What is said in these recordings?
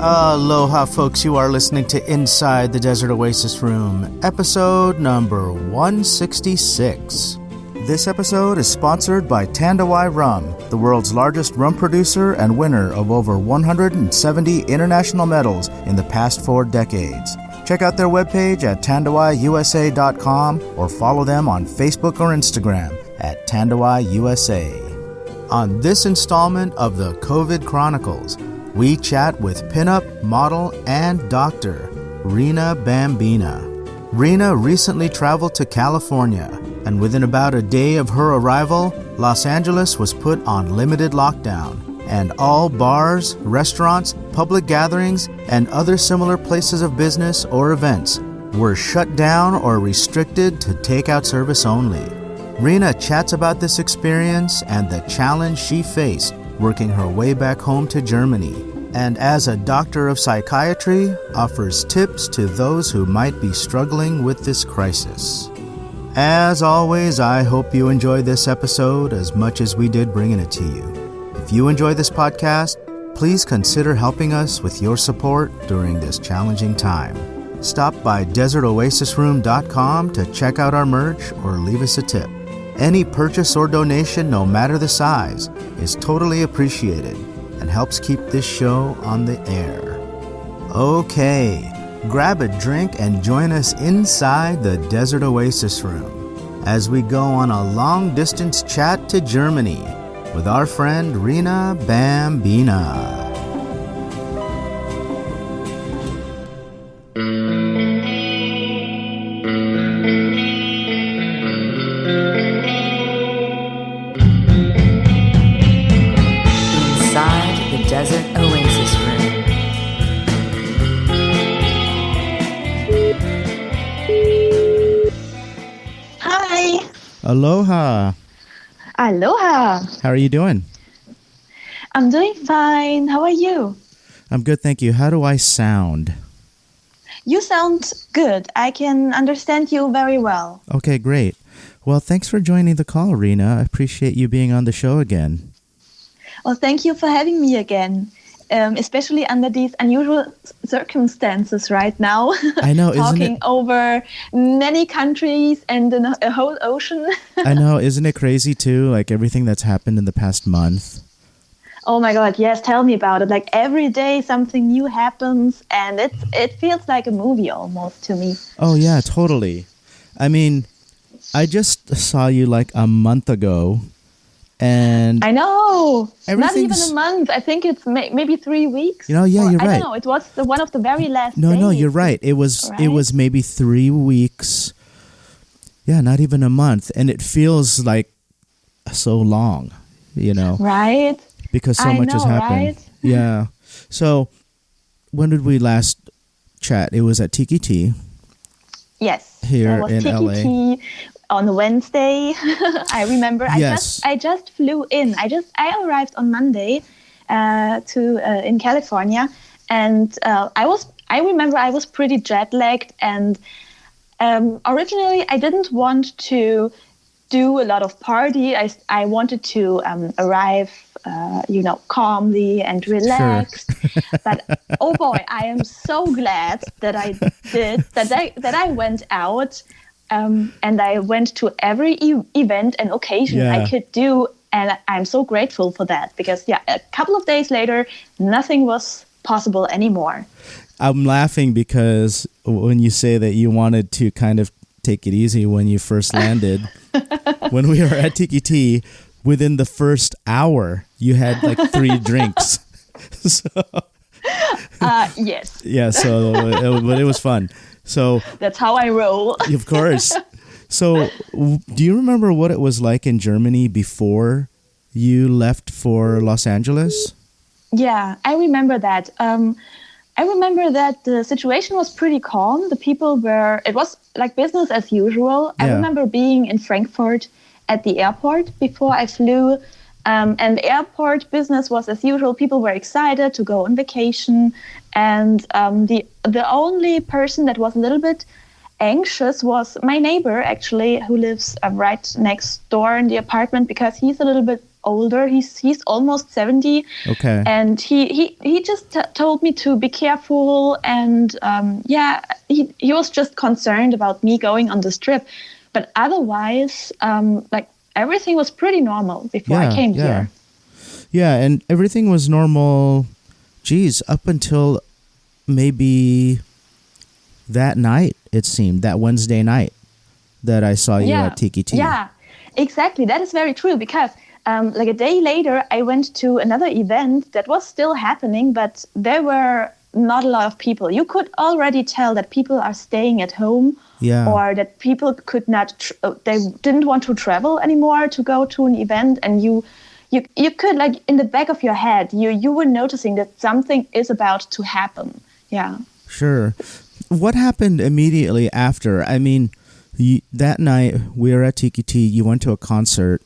Aloha, folks. You are listening to Inside the Desert Oasis Room, episode number 166. This episode is sponsored by Tandawai Rum, the world's largest rum producer and winner of over 170 international medals in the past 4 decades. Check out their webpage at tandawaiusa.com or follow them on Facebook or Instagram at tandawaiusa. On this installment of the Covid Chronicles, we chat with pinup, model, and doctor Rina Bambina. Rina recently traveled to California, and within about a day of her arrival, Los Angeles was put on limited lockdown, and all bars, restaurants, public gatherings, and other similar places of business or events were shut down or restricted to takeout service only. Rina chats about this experience and the challenge she faced working her way back home to Germany, and as a doctor of psychiatry, offers tips to those who might be struggling with this crisis. As always, I hope you enjoy this episode as much as we did bringing it to you. If you enjoy this podcast, please consider helping us with your support during this challenging time. Stop by desertoasisroom.com to check out our merch or leave us a tip. Any purchase or donation, no matter the size, is totally appreciated and helps keep this show on the air. Okay, grab a drink and join us inside the Desert Oasis Room as we go on a long-distance chat to Germany with our friend Rina Bambina. Desert Oasis Room. Hi. Aloha. Aloha. How are you doing? I'm doing fine. How are you? I'm good, thank you. How do I sound? You sound good. I can understand you very well. Okay, great. Well, thanks for joining the call, Rina. I appreciate you being on the show again. Well, thank you for having me again, especially under these unusual circumstances right now. I know, talking over many countries and a whole ocean. I know, isn't it crazy too? Like everything that's happened in the past month. Oh my God, yes, tell me about it. Like every day something new happens, and it feels like a movie almost to me. Oh yeah, totally. I mean, I just saw you like a month ago. And I know, not even a month. I think it's maybe 3 weeks. Yeah, you're right. I don't know. It was one of the very last days. No, you're right. It was right? It was maybe 3 weeks. Yeah, not even a month, and it feels like so long. Right? Because so much has happened. Right? Yeah. So, when did we last chat? It was at Tiki Tea. Yes. Here in Tiki LA. Tea on Wednesday. I remember. Yes. I just flew in. I arrived on Monday in California, and I remember I was pretty jet lagged, and originally I didn't want to do a lot of party. I wanted to arrive calmly and relaxed. Sure. But oh boy, I am so glad that I did that I went out. And I went to every event and occasion I could do, and I'm so grateful for that because, a couple of days later, nothing was possible anymore. I'm laughing because when you say that you wanted to kind of take it easy when you first landed, when we were at Tiki Tea, within the first hour, you had like 3 drinks. Yes. Yeah, but it was fun. So that's how I roll. Of course. So do you remember what it was like in Germany before you left for Los Angeles? Yeah, I remember that. I remember that the situation was pretty calm. The people it was like business as usual. Yeah. I remember being in Frankfurt at the airport before I flew. And the airport business was as usual. People were excited to go on vacation. And the only person that was a little bit anxious was my neighbor, actually, who lives right next door in the apartment, because he's a little bit older. He's almost 70. Okay. And he just told me to be careful. And he was just concerned about me going on this trip. But otherwise, like everything was pretty normal before I came here. Yeah, and everything was normal, up until maybe that night, it seemed, that Wednesday night that I saw you at Tiki Tea. Yeah, exactly. That is very true because like a day later, I went to another event that was still happening, but there were not a lot of people. You could already tell that people are staying at home or that people could not, they didn't want to travel anymore to go to an event. And you could, like, in the back of your head, you were noticing that something is about to happen. Yeah. Sure. What happened immediately after? I mean, that night we were at Tiki Tea, you went to a concert,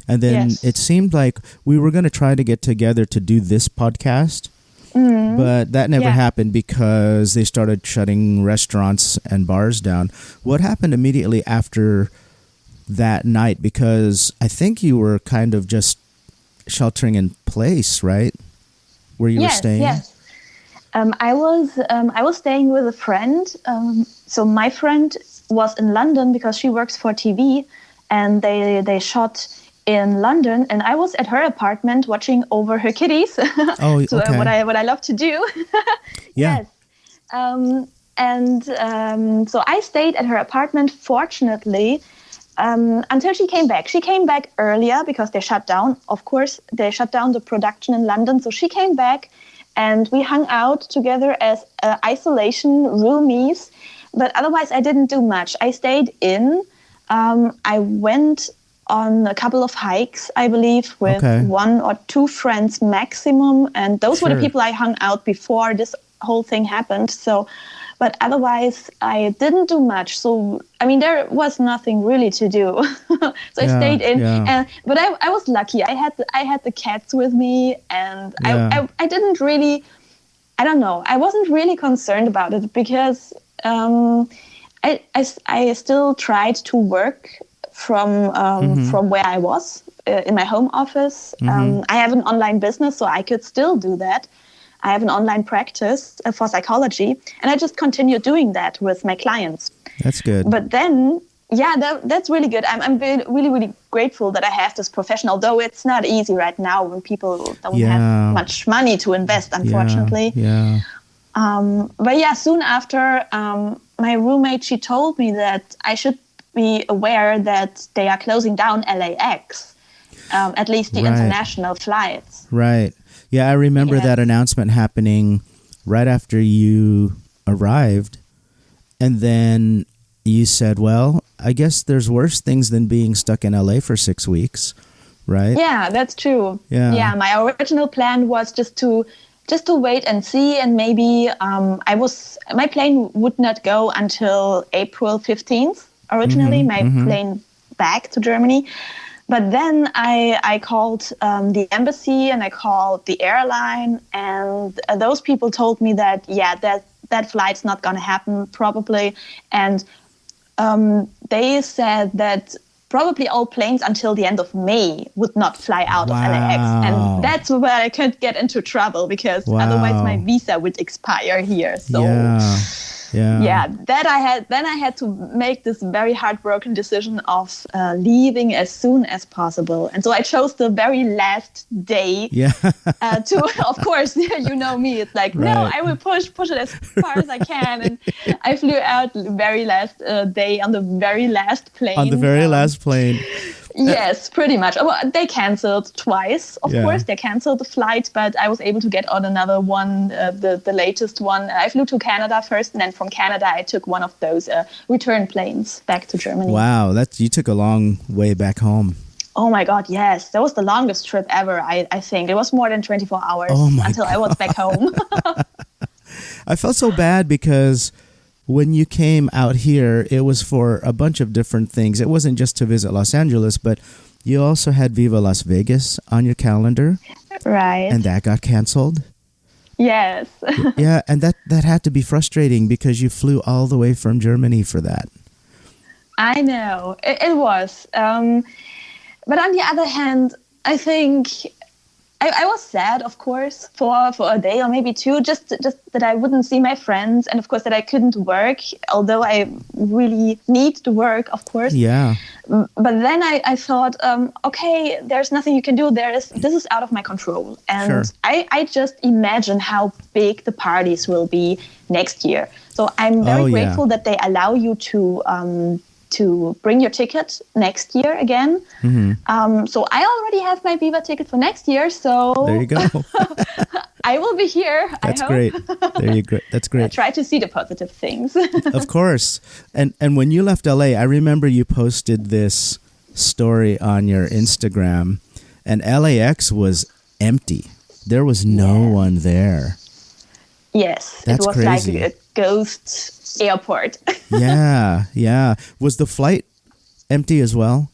and then it seemed like we were going to try to get together to do this podcast, but that never happened because they started shutting restaurants and bars down. What happened immediately after that night? Because I think you were kind of just sheltering in place, right? Where you were staying? Yes. I was staying with a friend. So my friend was in London because she works for TV, and they shot in London, and I was at her apartment watching over her kitties. Oh, so okay. what I love to do. Yeah. Yes. So I stayed at her apartment, fortunately, until she came back. She came back earlier because they shut down. Of course, they shut down the production in London. So she came back, and we hung out together as isolation roomies. But otherwise, I didn't do much. I stayed in. I went on a couple of hikes, I believe, with one or two friends maximum. And those were the people I hung out before this whole thing happened. So, but otherwise, I didn't do much. So, I mean, there was nothing really to do. So I stayed in. Yeah. But I was lucky. I had the cats with me, and I didn't really, I don't know, I wasn't really concerned about it because I still tried to work from where I was in my home office. I have an online business, so I could still do that. I have an online practice for psychology, and I just continue doing that with my clients. That's good. But then, that's really good. I'm really, really grateful that I have this profession, although it's not easy right now when people don't have much money to invest, unfortunately. But soon after, my roommate, she told me that I should be aware that they are closing down LAX, at least the international flights. Right. Yeah, I remember that announcement happening right after you arrived. And then you said, well, I guess there's worse things than being stuck in LA for 6 weeks, right? Yeah, that's true. Yeah, my original plan was just to wait and see, and maybe my plane would not go until April 15th. Originally, my plane back to Germany. But then I called the embassy, and I called the airline, and those people told me that, that flight's not going to happen probably. And they said that probably all planes until the end of May would not fly out of LAX. And that's where I could get into trouble because otherwise my visa would expire here. So then I had to make this very heartbroken decision of leaving as soon as possible. And so I chose the very last day to, of course, you know me, it's like, no, I will push it as far as I can. And I flew out the very last day on the very last plane. On the very last plane. Yes, pretty much. Well, they canceled twice, of course. They canceled the flight, but I was able to get on another one, the latest one. I flew to Canada first, and then from Canada, I took one of those return planes back to Germany. Wow, you took a long way back home. Oh my God, yes. That was the longest trip ever, I think. It was more than 24 hours until I was back home. I felt so bad because when you came out here, it was for a bunch of different things. It wasn't just to visit Los Angeles, but you also had Viva Las Vegas on your calendar. Right. And that got canceled. Yes. Yeah, and that had to be frustrating because you flew all the way from Germany for that. I know. It was. But on the other hand, I think I was sad, of course, for a day or maybe two, just that I wouldn't see my friends, and of course that I couldn't work, although I really need to work, of course. Yeah. But then I thought, okay, there's nothing you can do. This is out of my control, and Sure. I just imagine how big the parties will be next year. So I'm very grateful that they allow you to bring your ticket next year again. Mm-hmm. So I already have my Viva ticket for next year. So There you go. I will be here. That's I hope. great. There you go. That's great. Try to see the positive things. Of course. And when you left LA, I remember you posted this story on your Instagram, and LAX was empty. There was no one there. Yes, That's it was crazy. like a ghost airport. Yeah. Was the flight empty as well?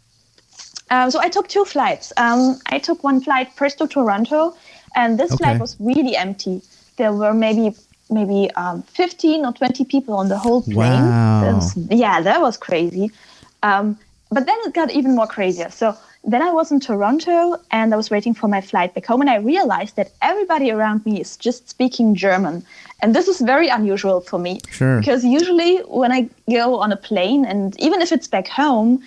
So I took two flights. I took one flight first to Toronto, and this flight was really empty. There were maybe 15 or 20 people on the whole plane. Wow. That was crazy. But then it got even more crazier. So then I was in Toronto, and I was waiting for my flight back home, and I realized that everybody around me is just speaking German. And this is very unusual for me. Sure. Because usually when I go on a plane, and even if it's back home,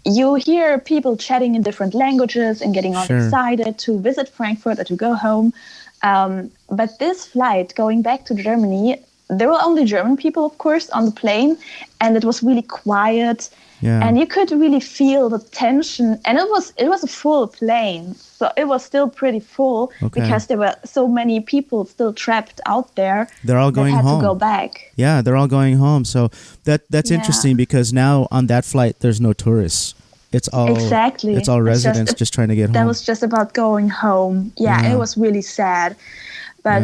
you hear people chatting in different languages and getting all excited to visit Frankfurt or to go home. But this flight going back to Germany, there were only German people, of course, on the plane, and it was really quiet. Yeah. And you could really feel the tension, and it was a full plane, so it was still pretty full because there were so many people still trapped out there. They're all going that had home. to go back. Yeah, they're all going home. So that's interesting because now on that flight there's no tourists. It's all It's all residents just trying to get home. That was just about going home. Yeah. It was really sad, but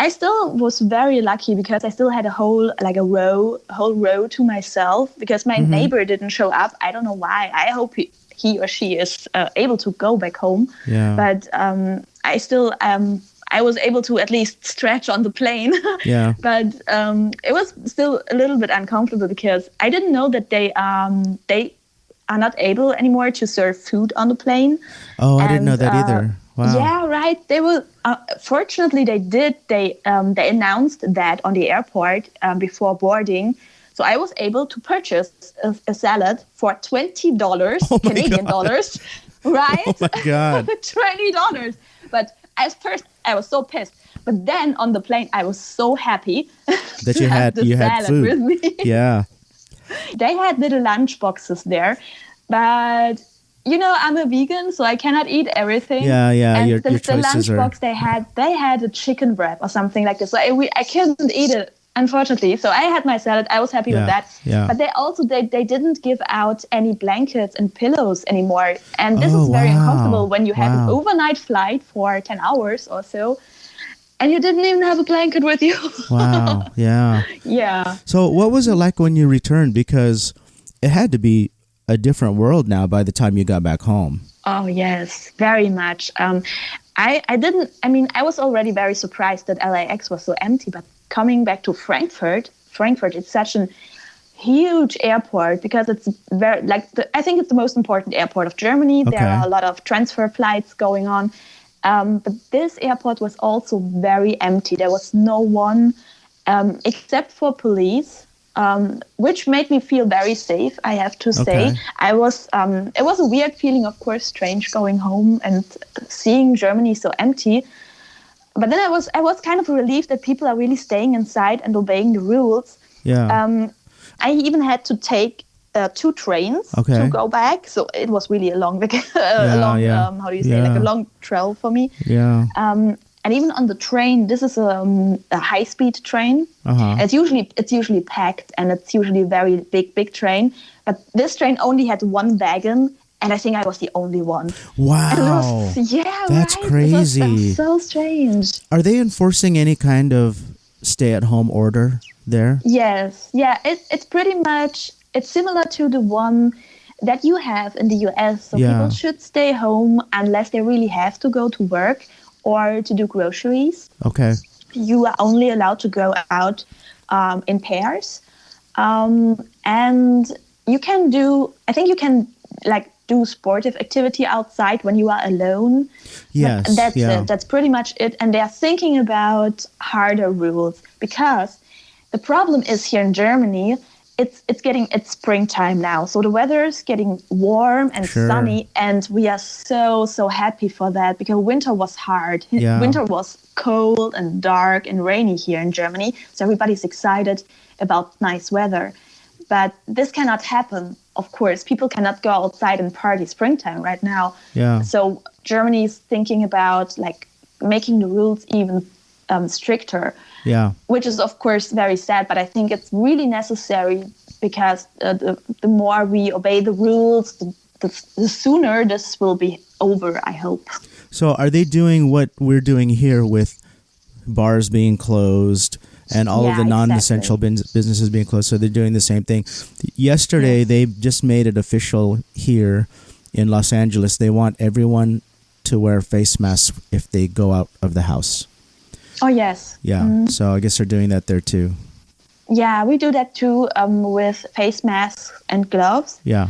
I still was very lucky because I still had a whole row to myself because my neighbor didn't show up. I don't know why. I hope he or she is able to go back home. Yeah. But I still I was able to at least stretch on the plane. Yeah. But it was still a little bit uncomfortable because I didn't know that they are not able anymore to serve food on the plane. Oh, I didn't know that either. Wow. Yeah, right. They will. Fortunately, they did. They announced that on the airport before boarding. So I was able to purchase a salad for $20 Canadian dollars. Right? Oh my God. $20. But at first, I was so pissed. But then on the plane, I was so happy that to have the salad food. with me. Yeah. They had little lunch boxes there, but I'm a vegan, so I cannot eat everything. Yeah. And Your the choices lunchbox they had a chicken wrap or something like this. So I couldn't eat it, unfortunately. So I had my salad. I was happy with that. Yeah. But they didn't give out any blankets and pillows anymore. And this is very uncomfortable when you have an overnight flight for 10 hours or so. And you didn't even have a blanket with you. Wow. Yeah. Yeah. So what was it like when you returned? Because it had to be a different world now by the time you got back home. Oh, yes, very much. I was already very surprised that LAX was so empty, but coming back to Frankfurt, it's such a huge airport because it's very, I think it's the most important airport of Germany. Okay. There are a lot of transfer flights going on. But this airport was also very empty. There was no one except for police, which made me feel very safe, I have to say. It was a weird feeling, of course, strange going home and seeing Germany so empty. But then I was kind of relieved that people are really staying inside and obeying the rules. Yeah. I even had to take 2 trains to go back, so it was really a long, how do you say, like a long travel for me. Yeah. And even on the train, this is a high-speed train. It's usually packed, and it's usually a very big train. But this train only had one wagon, and I think I was the only one. Wow. That's crazy. It was so strange. Are they enforcing any kind of stay-at-home order there? Yes. Yeah. It's pretty much. It's similar to the one that you have in the US. So people should stay home unless they really have to go to work or to do groceries. Okay. You are only allowed to go out in pairs. And you can do sportive activity outside when you are alone. Yes, but that's it. That's pretty much it. And they're thinking about harder rules, because the problem is here in Germany, it's springtime now. So the weather is getting warm and sunny, and we are so happy for that, because winter was hard. Yeah. Winter was cold and dark and rainy here in Germany. So everybody's excited about nice weather. But this cannot happen, of course. People cannot go outside and party springtime right now. Yeah. So Germany is thinking about like making the rules even stricter. Yeah. Which is, of course, very sad. But I think it's really necessary, because the more we obey the rules, the sooner this will be over, I hope. So are they doing what we're doing here with bars being closed and all of the non-essential businesses being closed? So they're doing the same thing. Yesterday, they just made it official here in Los Angeles. They want everyone to wear face masks if they go out of the house. Oh, yes. Yeah. So I guess they're doing that there too. Yeah, we do that too, with face masks and gloves. Yeah.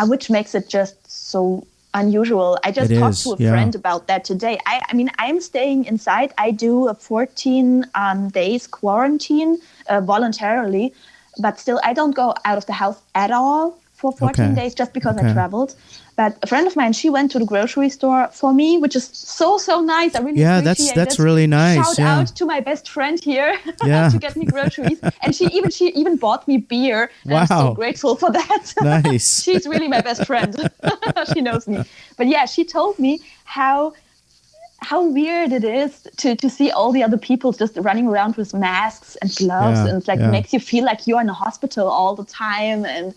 Which makes it just so unusual. I just talked to a friend about that today. I mean, I'm staying inside. I do a 14 days quarantine voluntarily, but still I don't go out of the house at all for 14 days just because I traveled. But a friend of mine, she went to the grocery store for me, which is so nice. I really appreciate it. That's really nice. Shout out to my best friend here to get me groceries. And she even bought me beer. Wow. I'm so grateful for that. Nice. She's really my best friend. She knows me. But yeah, she told me how weird it is to see all the other people just running around with masks and gloves, and it's like makes you feel like you're in a hospital all the time. And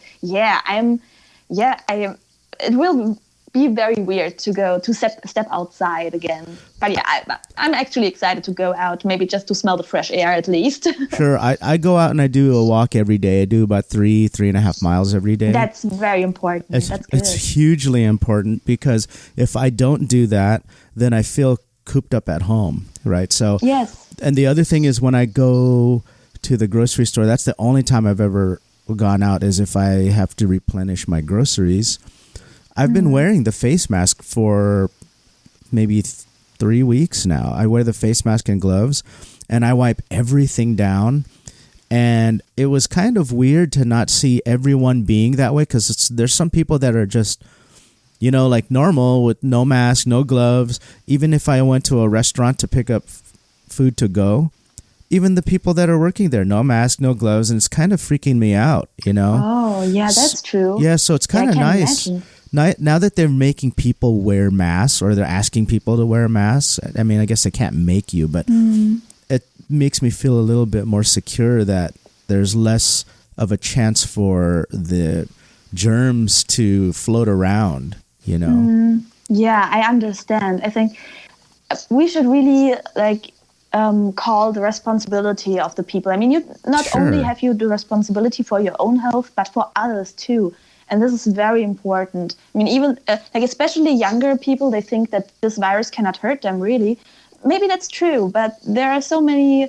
it will be very weird to step outside again. But yeah, I'm actually excited to go out, maybe just to smell the fresh air at least. Sure. I go out and I do a walk every day. I do about 3.5 miles every day. That's very important. That's good. It's hugely important, because if I don't do that, then I feel cooped up at home, right? So yes. And the other thing is, when I go to the grocery store, that's the only time I've ever gone out, is if I have to replenish my groceries. I've been wearing the face mask for maybe 3 weeks now. I wear the face mask and gloves, and I wipe everything down. And it was kind of weird to not see everyone being that way, because there's some people that are just, like normal with no mask, no gloves. Even if I went to a restaurant to pick up food to go, even the people that are working there, no mask, no gloves, and it's kind of freaking me out, Oh, yeah, that's true. Yeah, so it's kind of nice. Imagine. Now that they're making people wear masks, or they're asking people to wear masks, I mean, I guess they can't make you, but it makes me feel a little bit more secure that there's less of a chance for the germs to float around, Yeah, I understand. I think we should really call the responsibility of the people. I mean, you not only have you the responsibility for your own health, but for others too. And this is very important. I mean, even especially younger people, they think that this virus cannot hurt them, really. Maybe that's true, but there are so many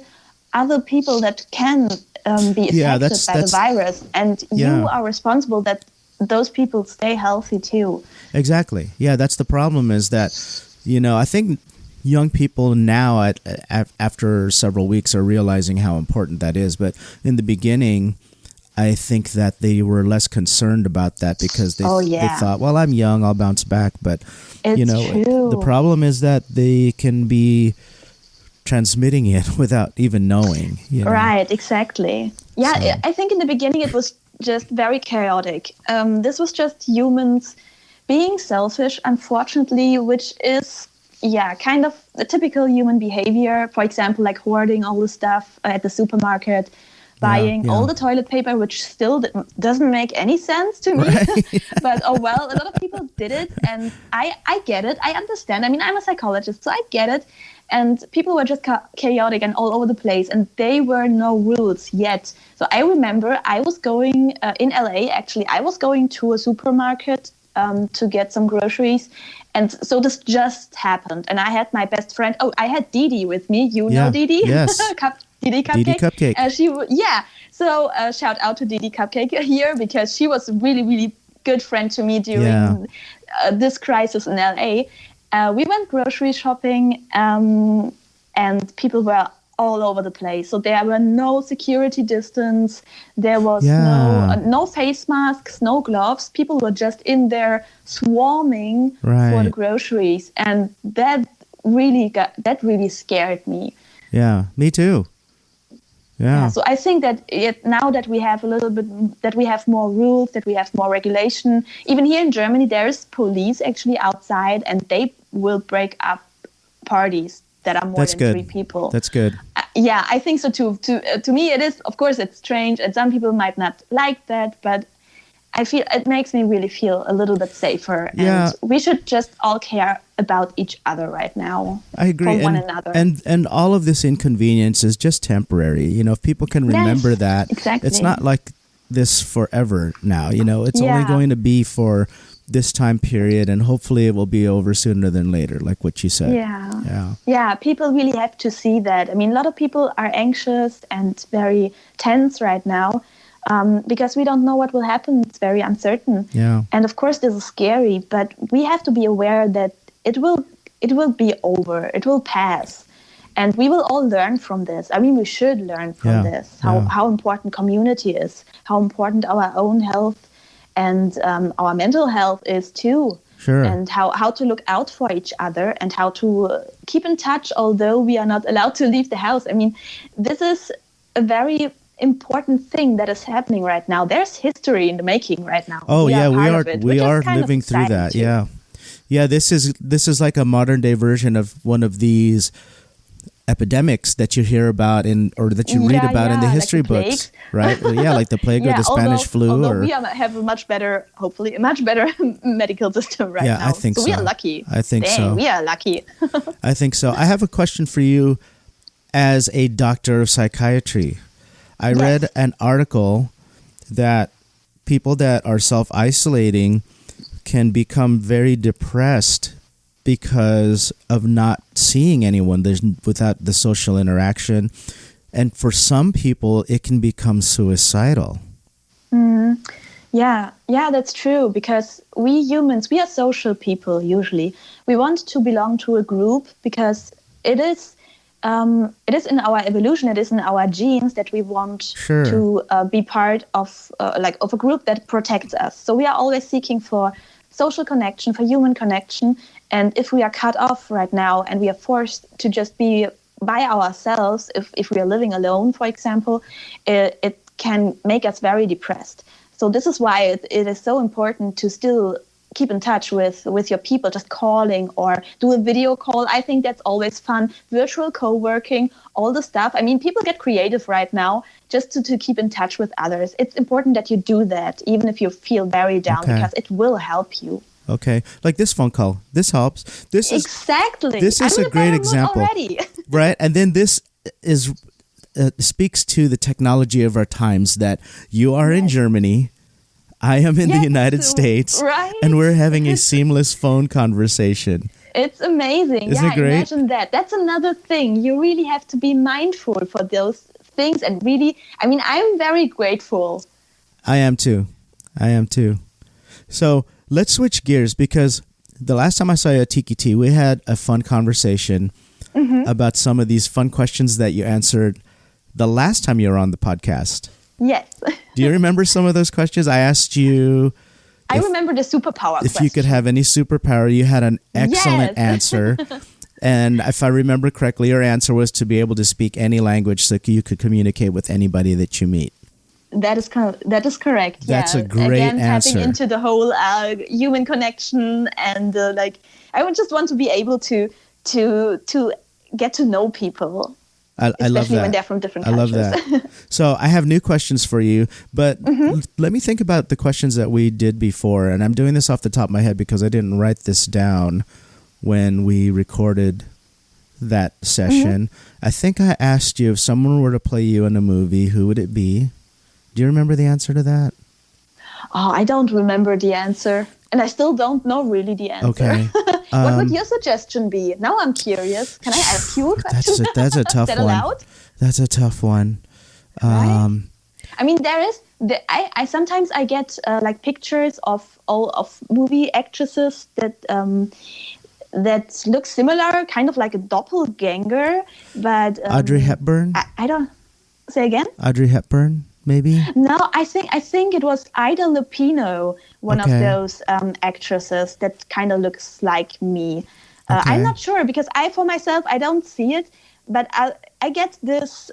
other people that can be affected by the virus. And you are responsible that those people stay healthy too. Exactly. Yeah, that's the problem, is that, I think young people now, after several weeks, are realizing how important that is. But in the beginning, I think that they were less concerned about that, because they thought, well, I'm young, I'll bounce back. But, true. The problem is that they can be transmitting it without even knowing. Right, exactly. Yeah, so. I think in the beginning it was just very chaotic. This was just humans being selfish, unfortunately, which is, kind of the typical human behavior. For example, like hoarding all the stuff at the supermarket, buying all the toilet paper, which still doesn't make any sense to me. Right. But a lot of people did it, and I get it. I understand. I mean, I'm a psychologist, so I get it. And people were just chaotic and all over the place, and there were no rules yet. So I remember I was going in LA, actually, I was going to a supermarket to get some groceries. And so this just happened. And I had my best friend. Oh, I had Didi with me. You know Didi? Yes. Didi Cupcake. Didi Cupcake. So shout out to Didi Cupcake here, because she was really, really good friend to me during this crisis in LA. We went grocery shopping, and people were all over the place. So there were no security distance. There was no face masks, no gloves. People were just in there swarming for the groceries, and that really scared me. Yeah, me too. Yeah. So I think that now that we have that we have more rules, that we have more regulation, even here in Germany, there is police actually outside, and they will break up parties that are more than 3 people. That's good. Yeah, I think so too. To me, it is. Of course, it's strange, and some people might not like that, but I feel it makes me really feel a little bit safer. And we should just all care about each other right now. I agree. For one another. And all of this inconvenience is just temporary. You know, if people can remember that, it's not like this forever now. You know, it's only going to be for this time period, and hopefully it will be over sooner than later, like what you said. Yeah, people really have to see that. I mean, a lot of people are anxious and very tense right now, because we don't know what will happen. It's very uncertain. And of course this is scary, but we have to be aware that it will be over, it will pass, and we will all learn from this. I mean, we should learn from this, how important community is, how important our own health and our mental health is too. And how to look out for each other, and how to keep in touch, although we are not allowed to leave the house. I mean, this is a very important thing that is happening right now. There's history in the making right now. We are living through that. Too. Yeah, this is like a modern day version of one of these epidemics that you hear about or that you read about in the history books, right? Like the plague or the Spanish flu. Although we have hopefully a much better medical system right now. I think so. We are lucky. I think so. We are lucky. I think so. I have a question for you as a doctor of psychiatry. I read an article that people that are self-isolating can become very depressed because of not seeing anyone without the social interaction. And for some people, it can become suicidal. Yeah, that's true. Because we humans, we are social people usually. We want to belong to a group because it is in our evolution, it is in our genes that we want to be part of a group that protects us. So we are always seeking for social connection, for human connection. And if we are cut off right now and we are forced to just be by ourselves, if we are living alone, for example, it can make us very depressed. So this is why it is so important to still keep in touch with your people, just calling or do a video call. I think that's always fun. Virtual co-working, all the stuff. I mean, people get creative right now just to keep in touch with others. It's important that you do that, even if you feel very down, because it will help you. Okay. Like this phone call. This helps. This is a great example. Already. Right? And then this is speaks to the technology of our times, that you are in Germany, I am in the United States, and we're having a seamless phone conversation. It's amazing. Isn't it great? Imagine that. That's another thing. You really have to be mindful for those things, and really, I mean, I'm very grateful. I am too. So let's switch gears, because the last time I saw you at Tiki Tea, we had a fun conversation about some of these fun questions that you answered the last time you were on the podcast. Yes. Do you remember some of those questions? I asked you. I remember the superpower If you could have any superpower, you had an excellent answer. And if I remember correctly, your answer was to be able to speak any language so you could communicate with anybody that you meet. That is correct. That's a great answer. Tapping into the whole human connection, and I would just want to be able to get to know people. I love that. When they're from different countries. I love that. So I have new questions for you, but let me think about the questions that we did before. And I'm doing this off the top of my head because I didn't write this down when we recorded that session. I think I asked you, if someone were to play you in a movie, who would it be? Do you remember the answer to that? Oh, I don't remember the answer. And I still don't know really the answer. Okay. What would your suggestion be? Now I'm curious. Can I ask you a question? That's a tough Is that one. allowed? That's a tough one. Right? I mean, there is I sometimes I get like pictures of all of movie actresses that look similar, kind of like a doppelganger, but Audrey Hepburn. I don't say again. Audrey Hepburn, maybe. No, I think it was Ida Lupino, one of those actresses that kind of looks like me. I'm not sure because for myself I don't see it, but I get this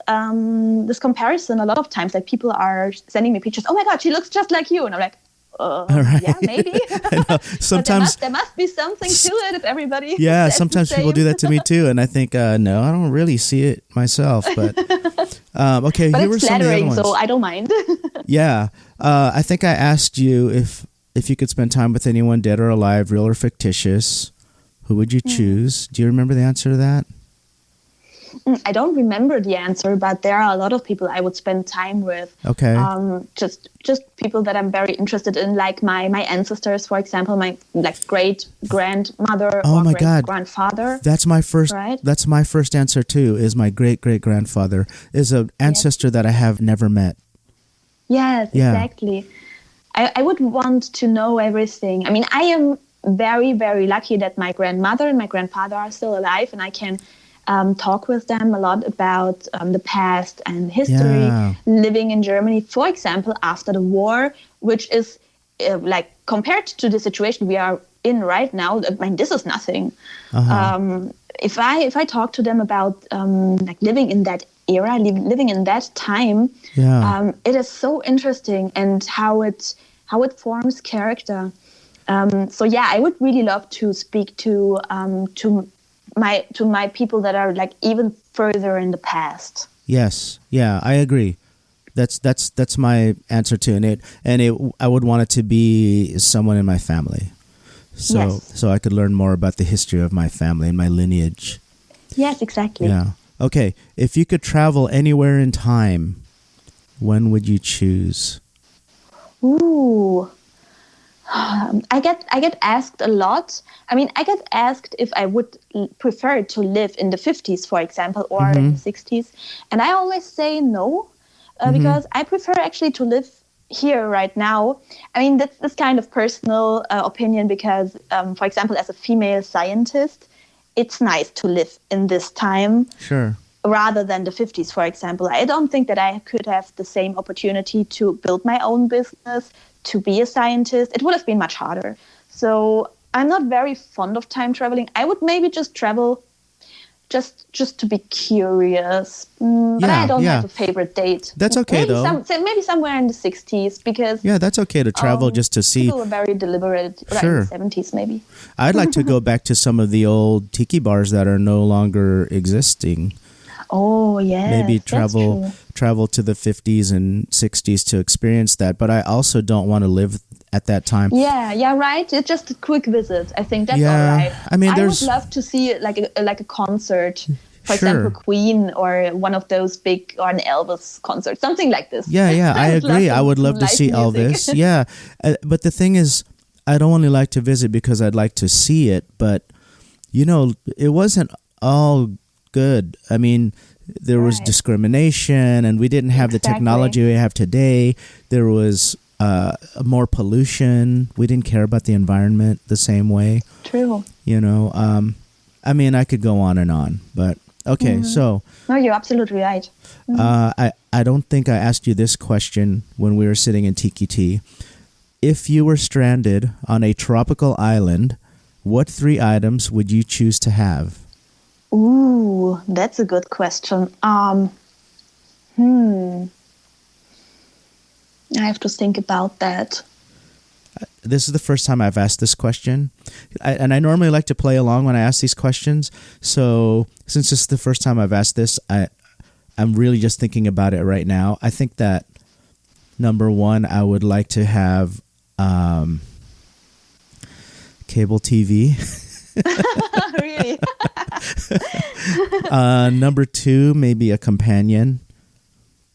this comparison a lot of times. Like people are sending me pictures. Oh my God, she looks just like you, and I'm like, right. yeah, maybe. Sometimes there must be something to it if everybody. Yeah, sometimes people do that to me too, and I think no, I don't really see it myself. But okay, but here were it's some of the other flattering, ones. so I don't mind. Yeah, I think I asked you if you could spend time with anyone, dead or alive, real or fictitious. Who would you choose? Do you remember the answer to that? I don't remember the answer, but there are a lot of people I would spend time with. Okay. Just people that I'm very interested in, like my ancestors, for example, my like great grandmother or great grandfather. That's my first. Right? That's my first answer too. Is my great grandfather is an ancestor that I have never met. Yes, exactly. I would want to know everything. I mean, I am very, very lucky that my grandmother and my grandfather are still alive, and I can talk with them a lot about the past and history, living in Germany, for example, after the war, which is like compared to the situation we are in right now, I mean, this is nothing. If I talk to them about like living in that era, living in that time, it is so interesting, and how it forms character. So yeah, I would really love to speak to my people that are like even further in the past. Yes, yeah, I agree. That's my answer to it. I would want it to be someone in my family, so I could learn more about the history of my family and my lineage. Yes, exactly. Yeah. Okay, if you could travel anywhere in time, when would you choose? Ooh. I get asked a lot. I mean, I get asked if I would prefer to live in the 50s, for example, or in the 60s. And I always say no, because I prefer actually to live here right now. I mean, that's kind of personal opinion because, for example, as a female scientist, it's nice to live in this time. Sure. Rather than the 50s, for example. I don't think that I could have the same opportunity to build my own business, to be a scientist. It would have been much harder. So I'm not very fond of time traveling. I would maybe just travel just to be curious. But I don't have a favorite date. That's okay, maybe somewhere in the 60s, because... Yeah, that's okay to travel just to see... People were very deliberate, sure. In the 70s maybe. I'd like to go back to some of the old tiki bars that are no longer existing. Oh, yes. Maybe travel to the 50s and 60s to experience that. But I also don't want to live at that time. Yeah, right. It's just a quick visit. I think that's all right. I mean, I would love to see like a concert, for example, Queen, or one of those big, or an Elvis concert, something like this. Yeah, I agree. I would love to see Elvis. Yeah, but the thing is, I'd only like to visit because I'd like to see it. But it wasn't all good. I mean, there was discrimination, and we didn't have the technology we have today. There was more pollution. We didn't care about the environment the same way. True. I mean, I could go on and on, but okay. So no, you're absolutely right. I don't think I asked you this question when we were sitting in Tiki Tea. If you were stranded on a tropical island, what 3 items would you choose to have? Ooh, that's a good question. I have to think about that. This is the first time I've asked this question, and I normally like to play along when I ask these questions. So since this is the first time I've asked this, I'm really just thinking about it right now. I think that number 1, I would like to have cable TV. Really? Number 2, maybe a companion,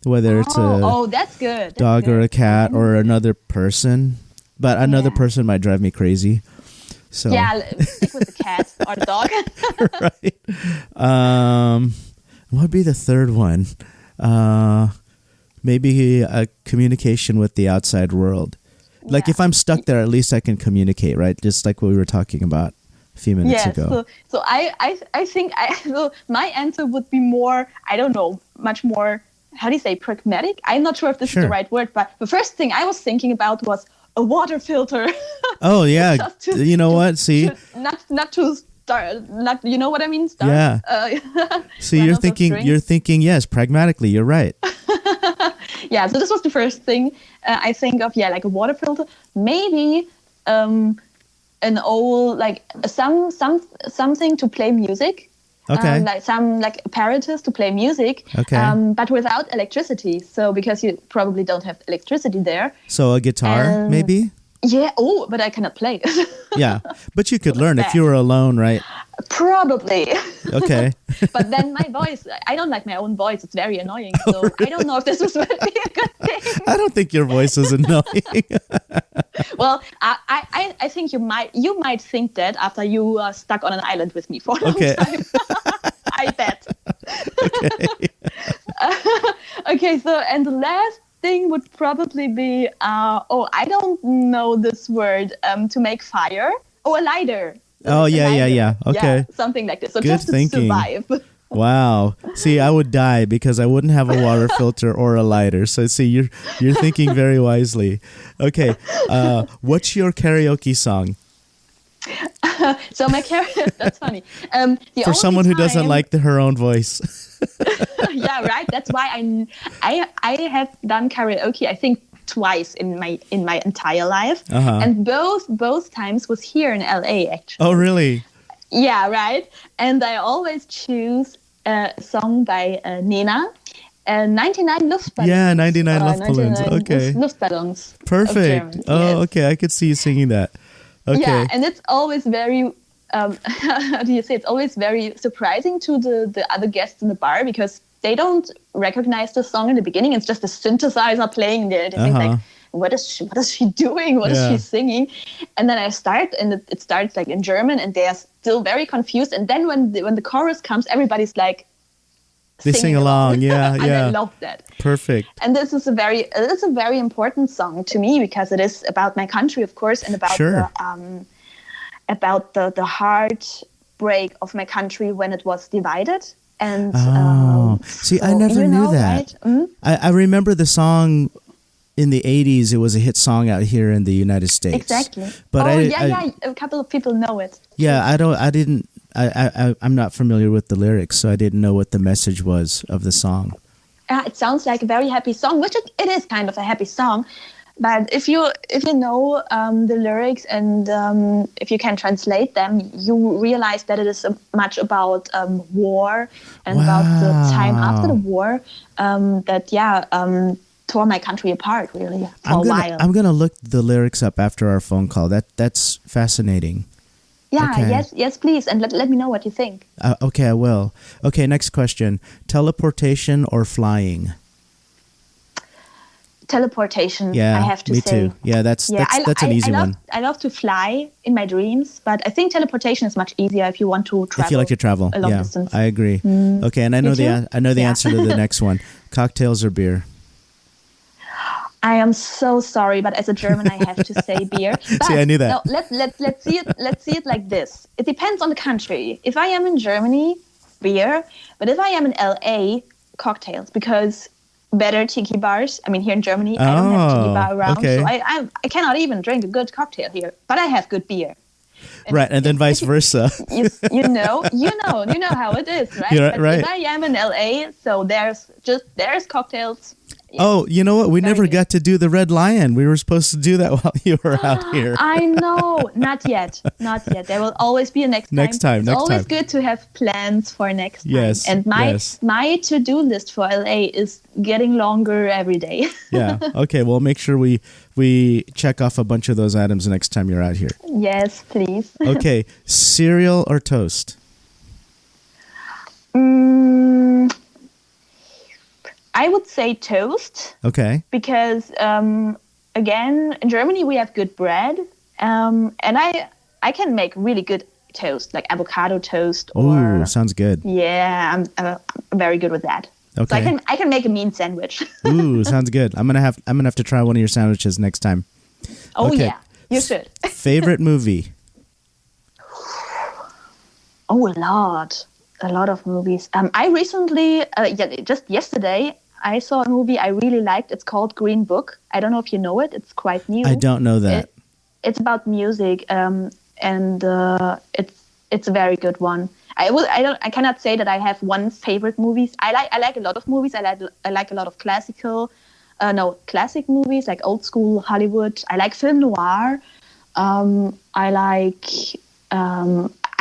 whether it's that's good. Dog or a cat or another person. But another person might drive me crazy. So yeah, stick with the cat or the dog. Right. What would be the third one? maybe a communication with the outside world. Like if I'm stuck there, at least I can communicate, right? Just like what we were talking about a few minutes ago. So I think so my answer would be more, I don't know, much more, how do you say, pragmatic? I'm not sure if this is the right word, but the first thing I was thinking about was a water filter. Oh yeah, you know what? See, not to start, not, you know what I mean? Start, yeah. See, you're thinking, yes, pragmatically. You're right. Yeah. So this was the first thing I think of. Yeah, like a water filter, maybe an old like something to play music. Okay. Like some like apparatus to play music. Okay. But without electricity. So because you probably don't have electricity there. So a guitar, maybe. Yeah. Oh, but I cannot play. Yeah, but you could learn if you were alone, right? Probably. Okay. But then my voice, I don't like my own voice. It's very annoying. So really? I don't know if this would be a good thing. I don't think your voice is annoying. Well, I think you might think that after you are stuck on an island with me for a long time. I bet. Okay. Okay, so and the last thing would probably be, I don't know this word, to make fire. Oh, a lighter. Oh, yeah. Okay. Yeah, something like this. So good just to thinking. survive. Wow. See, I would die because I wouldn't have a water filter or a lighter. So see, you're thinking very wisely. Okay. What's your karaoke song? So my karaoke, that's funny. For someone who doesn't like her own voice. Yeah, right. That's why I have done karaoke, I think, twice in my entire life, and both times was here in LA actually. Oh, really? Yeah, right. And I always choose a song by Nena, 99 Luftballons. Yeah, 99 Luftballons. Okay. Luftballons. Perfect. Oh, yes. Okay. I could see you singing that. Okay. Yeah, and it's always very, how do you say? It's always very surprising to the other guests in the bar because they don't recognize the song in the beginning. It's just a synthesizer playing there. They think like, what is she doing? What is she singing? And then I start, and it starts like in German, and they are still very confused. And then when the chorus comes, everybody's like, they sing along. Yeah, and I love that. Perfect. And this is a very important song to me because it is about my country, of course, and about the heartbreak of my country when it was divided. And see, I never knew that. Right? Mm-hmm. I remember the song in the 80s. It was a hit song out here in the United States. Exactly. But a couple of people know it. Yeah, I'm not familiar with the lyrics, so I didn't know what the message was of the song. It sounds like a very happy song, which it is kind of a happy song. But if you know the lyrics and if you can translate them, you realize that it is much about war and about the time after the war that tore my country apart really for a while. I'm gonna look the lyrics up after our phone call. That's fascinating. Yeah. Okay. Yes, please, and let me know what you think. Okay, I will. Okay, next question: teleportation or flying? Teleportation. Yeah, I have to me say. Too. Yeah, that's an easy one. I love to fly in my dreams, but I think teleportation is much easier if you want to travel. If you like to travel, a long distance. I agree. Okay, and I know the answer to the next one: cocktails or beer. I am so sorry, but as a German, I have to say beer. But see, I knew that. No, let's see it. Let's see it like this. It depends on the country. If I am in Germany, beer. But if I am in LA, cocktails, because better tiki bars. I mean, here in Germany, I don't have tiki bar around, so I cannot even drink a good cocktail here. But I have good beer. And then vice versa. you know how it is, right? You're right. If I am in LA, so there's cocktails. Yeah. Oh, you know what? We never got to do the Red Lion. We were supposed to do that while you were out here. I know. Not yet. There will always be a next time. It's always good to have plans for next time. Yes. And my to-do list for LA is getting longer every day. Yeah. Okay. Well, make sure we check off a bunch of those items next time you're out here. Yes, please. Okay. Cereal or toast? I would say toast. Okay. Because, again, in Germany we have good bread. And I can make really good toast, like avocado toast. Ooh, sounds good. Yeah, I'm very good with that. So Okay. I can make a mean sandwich. Ooh, sounds good. I'm gonna have to try one of your sandwiches next time. Oh Okay. yeah, you should. Favorite movie? Oh, a lot of movies. I recently, just yesterday, I saw a movie I really liked. It's called Green Book. I don't know if you know it. It's quite new. I don't know that. It's about music, and it's a very good one. I cannot say that I have one favorite movies. I like a lot of movies. I like a lot of classic movies like old school Hollywood. I like film noir. I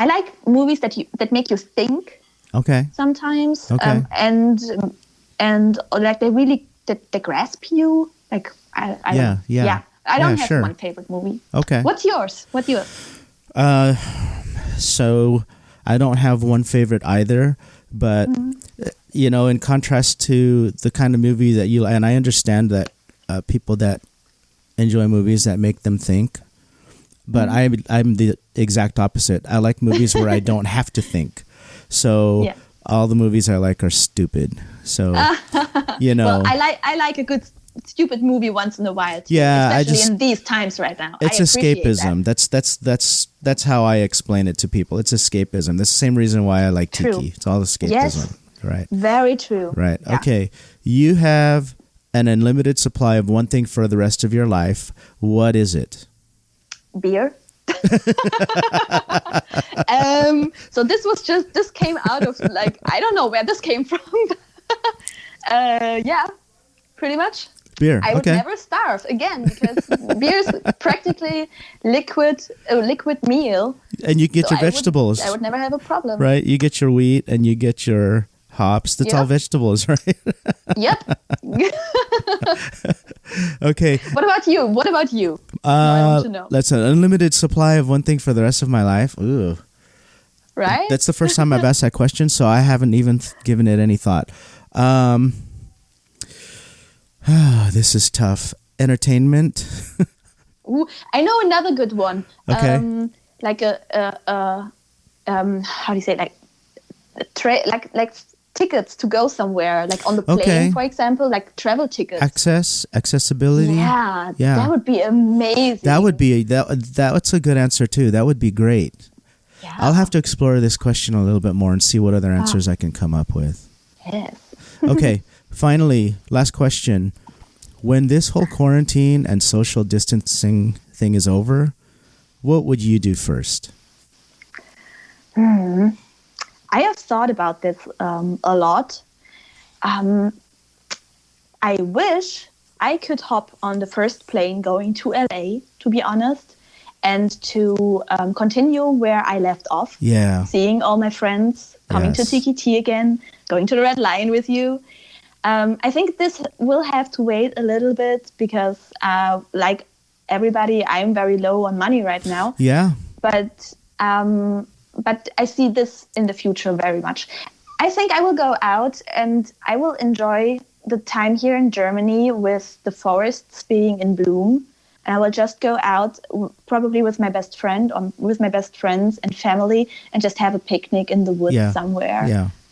like movies that make you think Okay. sometimes. Okay. And like they grasp you. Like I don't have sure. one favorite movie. Okay. What's yours? So I don't have one favorite either, but in contrast to the kind of movie that you, and I understand that people that enjoy movies that make them think, but I'm the exact opposite. I like movies where I don't have to think. So all the movies I like are stupid. So Well, I like a good stupid movie once in a while too, yeah, especially in these times right now. It's I appreciate escapism. that. That's how I explain it to people. It's escapism. That's the same reason why I like True. Tiki. It's all escapism. Yes. Right. Very true. Right. Yeah. Okay. You have an unlimited supply of one thing for the rest of your life. What is it? Beer. So this came out of like, I don't know where this came from. Yeah, pretty much. Beer. I would never starve again because beer is practically liquid meal. And you get So your vegetables. I would never have a problem. Right. You get your wheat and you get your hops. That's all vegetables, right? Yep. Okay. What about you? I want to know. That's an unlimited supply of one thing for the rest of my life. Ooh. Right? That's the first time I've asked that question, so I haven't even given it any thought. This is tough. Entertainment. Ooh, I know another good one. Okay. Like how do you say it? Like tickets to go somewhere, like on the plane, for example, like travel tickets. Accessibility. Yeah, that would be amazing. That's a good answer too. That would be great. Yeah. I'll have to explore this question a little bit more and see what other answers I can come up with. Yes. Okay, finally, last question. When this whole quarantine and social distancing thing is over, what would you do first? I have thought about this a lot. I wish I could hop on the first plane going to LA, to be honest, and to continue where I left off. Yeah. Seeing all my friends, coming to Tiki Tea again, going to the Red Lion with you. I think this will have to wait a little bit because, like everybody, I'm very low on money right now. Yeah. But I see this in the future very much. I think I will go out and I will enjoy the time here in Germany with the forests being in bloom. And I will just go out probably with my best friend or with my best friends and family and just have a picnic in the woods somewhere.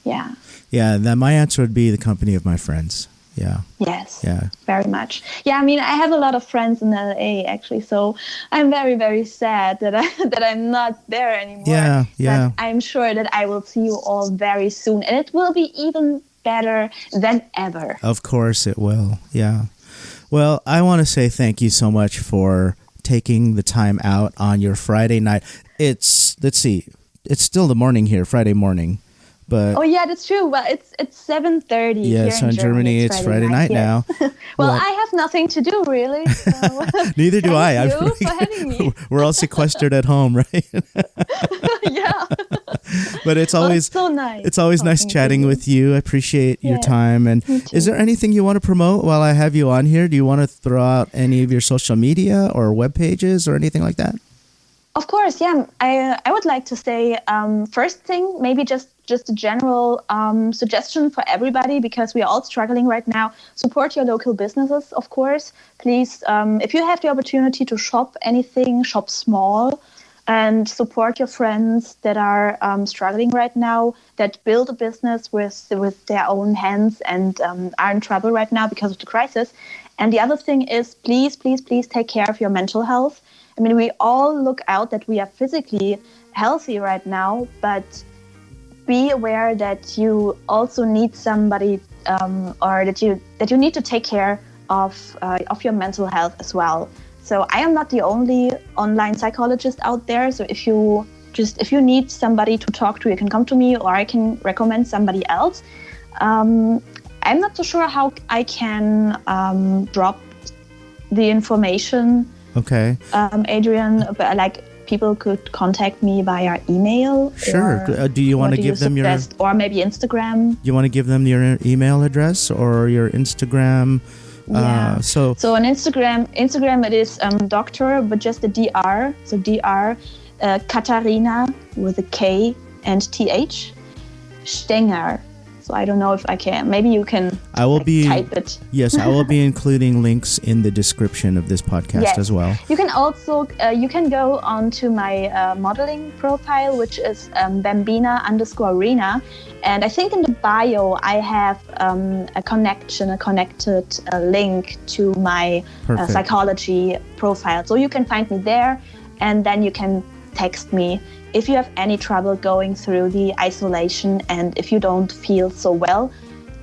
Yeah. Yeah, my answer would be the company of my friends. Yeah. Yes. Yeah. Very much. Yeah, I mean, I have a lot of friends in LA actually, so I'm very, very sad that I'm not there anymore. Yeah. Yeah. But I'm sure that I will see you all very soon, and it will be even better than ever. Of course it will. Yeah. Well, I want to say thank you so much for taking the time out on your Friday night. It's still the morning here, Friday morning. But oh yeah, that's true. Well, it's 7:30. Yeah, so in Germany it's Friday night now. Well, I have nothing to do really. So neither do I. Thank you for having me. We're all sequestered at home, right? Yeah. But it's always so nice. It's always nice chatting with you. I appreciate your time. And is there anything you want to promote while I have you on here? Do you want to throw out any of your social media or web pages or anything like that? Of course, yeah. I would like to say first thing, maybe just a general suggestion for everybody, because we are all struggling right now. Support your local businesses, of course. Please, if you have the opportunity to shop anything, shop small. and support your friends that are struggling right now, that build a business with their own hands and are in trouble right now because of the crisis. And the other thing is, please, please, please take care of your mental health. I mean, we all look out that we are physically healthy right now, but be aware that you also need somebody, or that you need to take care of your mental health as well. So I am not the only online psychologist out there. So if you need somebody to talk to, you can come to me, or I can recommend somebody else. I'm not so sure how I can drop the information. Okay. Adrian, but like people could contact me via email. Sure. Do you want to give them or maybe Instagram? You want to give them your email address or your Instagram? Yeah. So on Instagram it is doctor, but just the DR. So DR, Katharina with a K and TH, Stenger. So I don't know if I can. Maybe you can. I will type it. Yes, I will be including links in the description of this podcast as well. You can also you can go on to my modeling profile, which is Bambina_Rina, and I think in the bio I have a connected link to my psychology profile. So you can find me there, and then you can text me if you have any trouble going through the isolation and if you don't feel so well,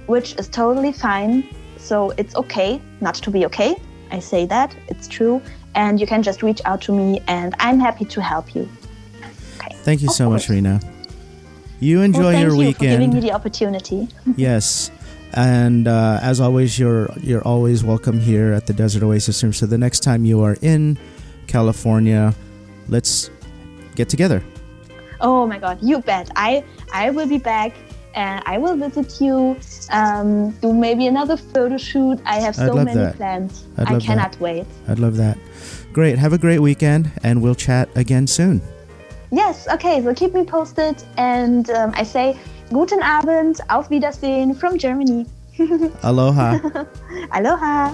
which is totally fine. So it's okay not to be okay. I say that, it's true. And you can just reach out to me and I'm happy to help you. Okay. Thank you so much, Rina. You enjoy your weekend. Thank you for giving me the opportunity. Yes. And as always, you're always welcome here at the Desert Oasis Room. So the next time you are in California, let's get together. Oh my God, you bet. I will be back and I will visit you, do maybe another photo shoot. I have so many plans. I cannot wait. I'd love that. Great. Have a great weekend and we'll chat again soon. Yes, okay. So keep me posted. And I say, Guten Abend, auf Wiedersehen from Germany. Aloha. Aloha.